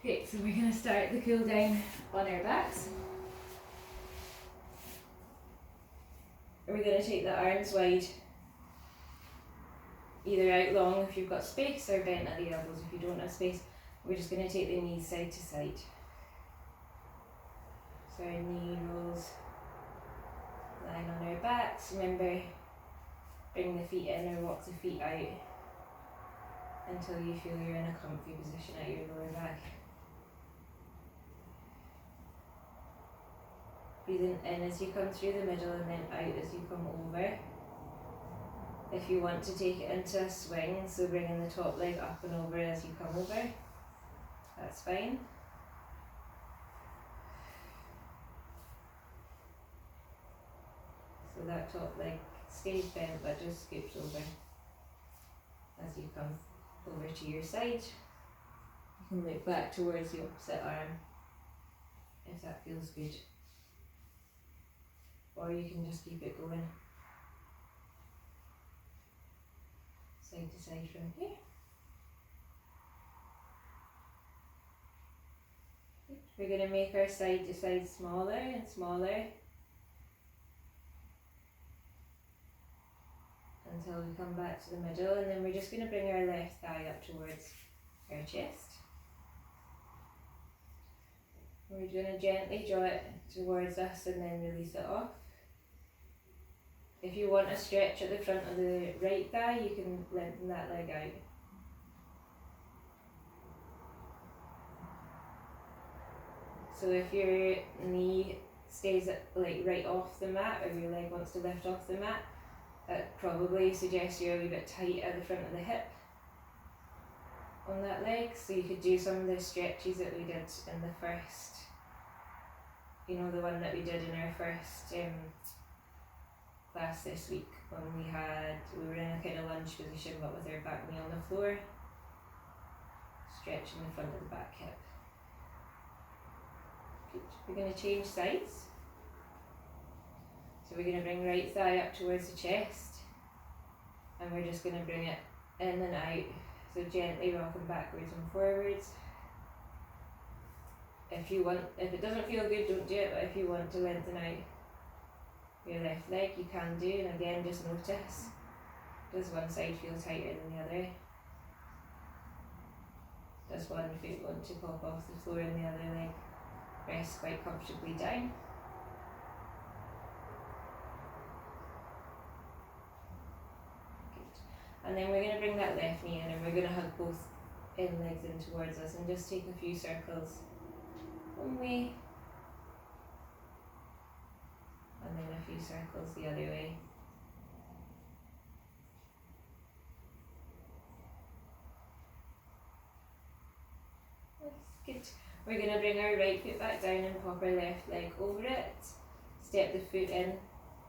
Okay, so we're going to start the cool down on our backs. We're going to take the arms wide, either out long if you've got space or bent at the elbows if you don't have space. We're just going to take the knees side to side. So our knee rolls, lying on our backs. Remember, bring the feet in or walk the feet out until you feel you're in a comfy position at your lower back. Breathing in as you come through the middle and then out as you come over. If you want to take it into a swing, so bringing the top leg up and over as you come over, that's fine. So that top leg stays bent but just scoops over as you come over to your side. You can look back towards the opposite arm if that feels good. Or you can just keep it going side to side from here. We're going to make our side to side smaller and smaller until we come back to the middle, and then we're just going to bring our left thigh up towards our chest. We're going to gently draw it towards us and then release it off. If you want a stretch at the front of the right thigh, you can lengthen that leg out. So if your knee stays right off the mat, or your leg wants to lift off the mat, that probably suggests you're a wee bit tight at the front of the hip on that leg. So you could do some of the stretches that we did in the first, the one that we did in our first class this week, when we were in a kind of lunge position but with our back knee on the floor, stretching the front of the back hip. Good. We're going to change sides. So we're going to bring right thigh up towards the chest, and we're just going to bring it in and out, so gently rocking backwards and forwards. If it doesn't feel good, don't do it, but if you want to lengthen out your left leg, you can do, and again just notice, does one side feel tighter than the other? Does one foot want to pop off the floor and the other leg rest quite comfortably down? Good. And then we're going to bring that left knee in, and we're going to hug both legs in towards us and just take a few circles one way and then a few circles the other way. That's good. We're going to bring our right foot back down and pop our left leg over it. Step the foot in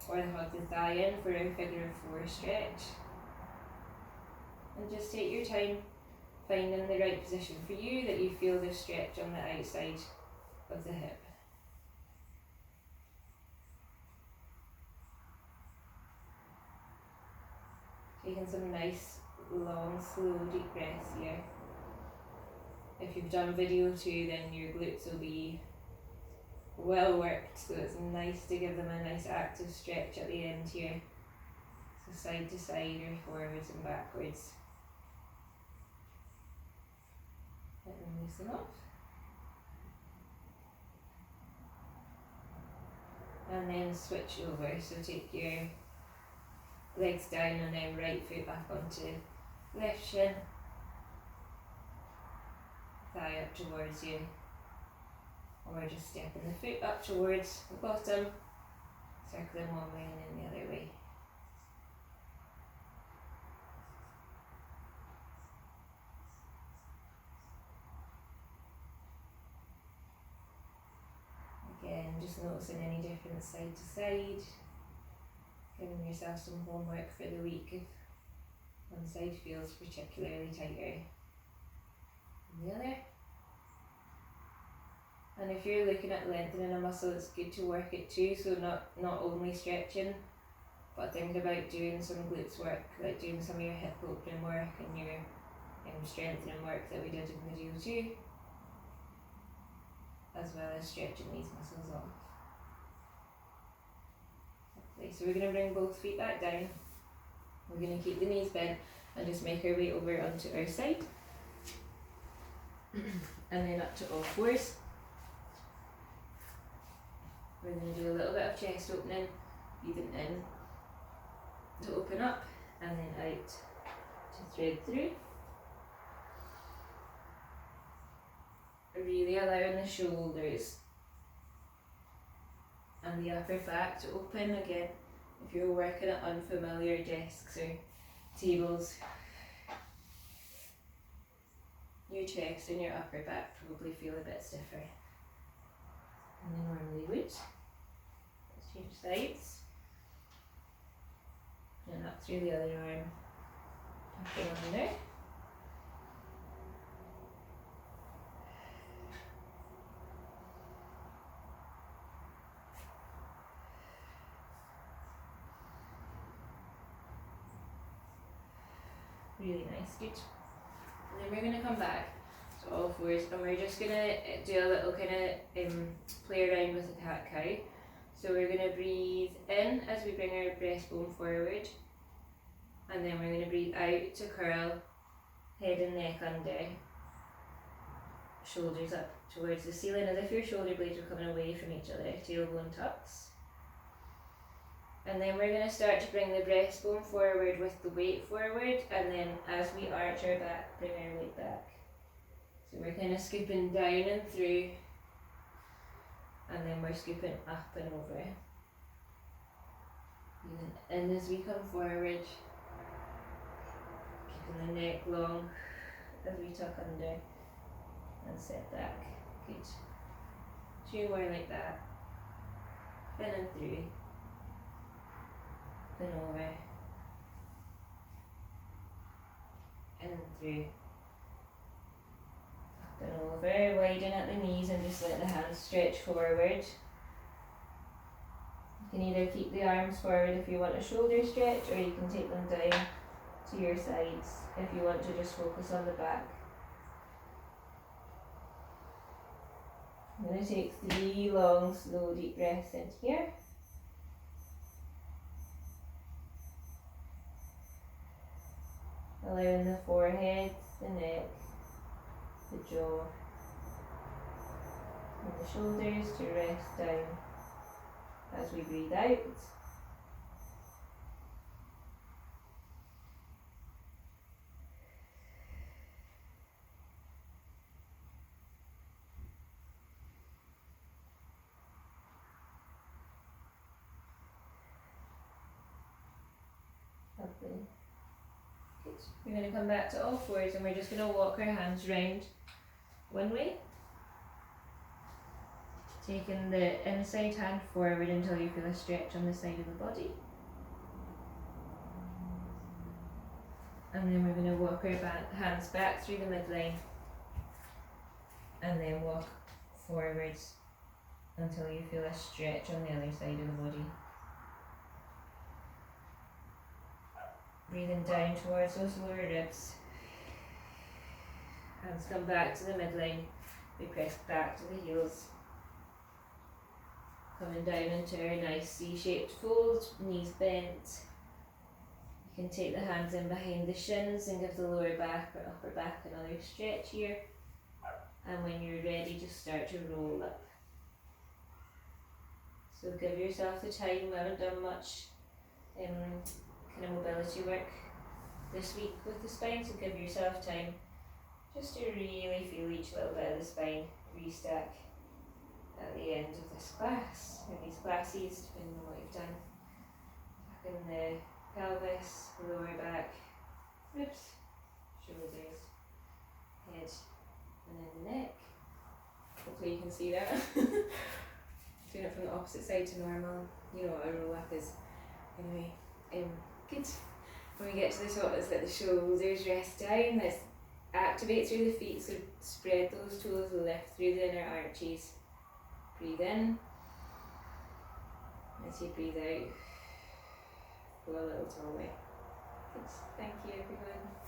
or hug the thigh in for our figure of four stretch. And just take your time finding the right position for you, that you feel the stretch on the outside of the hip. Taking some nice, long, slow, deep breaths here. If you've done video too, then your glutes will be well worked, so it's nice to give them a nice active stretch at the end here. So side to side or forwards and backwards. Let them loosen off. And then switch over, so take your legs down and then right foot back onto left shin, thigh up towards you, or just stepping the foot up towards the bottom, circling one way and then the other way. Again, just noticing any difference side to side, giving yourself some homework for the week if one side feels particularly tighter than the other. And if you're looking at lengthening a muscle, it's good to work it too, so not only stretching, but think about doing some glutes work, like doing some of your hip opening work and your strengthening work that we did in video 2. as well as stretching these muscles off. Okay, so we're going to bring both feet back down. We're going to keep the knees bent and just make our way over onto our side. And then up to all fours. We're going to do a little bit of chest opening, breathing in to open up and then out to thread through. Really allowing the shoulders and the upper back to open again. If you're working at unfamiliar desks or tables, your chest and your upper back probably feel a bit stiffer than they normally would. Let's change sides. And up through the other arm, tucking under. Really nice, good. And then we're going to come back to all fours and we're just going to do a little kind of play around with the cat-cow. So we're going to breathe in as we bring our breastbone forward, and then we're going to breathe out to curl, head and neck under, shoulders up towards the ceiling as if your shoulder blades are coming away from each other, tailbone tucks. And then we're going to start to bring the breastbone forward with the weight forward, and then as we arch our back, bring our weight back. So we're kind of scooping down and through, and then we're scooping up and over. And as we come forward, keeping the neck long as we tuck under and set back. Good. 2 more like that. In and through. Then over, and through, up and over, widen at the knees and just let the hands stretch forward. You can either keep the arms forward if you want a shoulder stretch, or you can take them down to your sides if you want to just focus on the back. I'm going to take 3 long, slow, deep breaths in here. Allowing the forehead, the neck, the jaw, and the shoulders to rest down as we breathe out. Lovely. Good. We're going to come back to all fours and we're just going to walk our hands round one way. Taking the inside hand forward until you feel a stretch on the side of the body. And then we're going to walk our hands back through the midline. And then walk forwards until you feel a stretch on the other side of the body. Breathing down towards those lower ribs. Hands come back to the midline. We press back to the heels. Coming down into a nice C-shaped fold, knees bent. You can take the hands in behind the shins and give the lower back or upper back another stretch here. And when you're ready, just start to roll up. So give yourself the time. We haven't done much kind of mobility work this week with the spine, so give yourself time just to really feel each little bit of the spine restack at the end of this class, or these classes, depending on what you've done. Back in the pelvis, the lower back, ribs, shoulders, head, and then the neck. Hopefully you can see that. Doing it from the opposite side to normal. You know what a roll up is. Anyway, good. When we get to the top, let's let the shoulders rest down. Let's activate through the feet, so spread those toes, lift through the inner arches. Breathe in. As you breathe out, go a little tall way. Good. Thank you, everyone.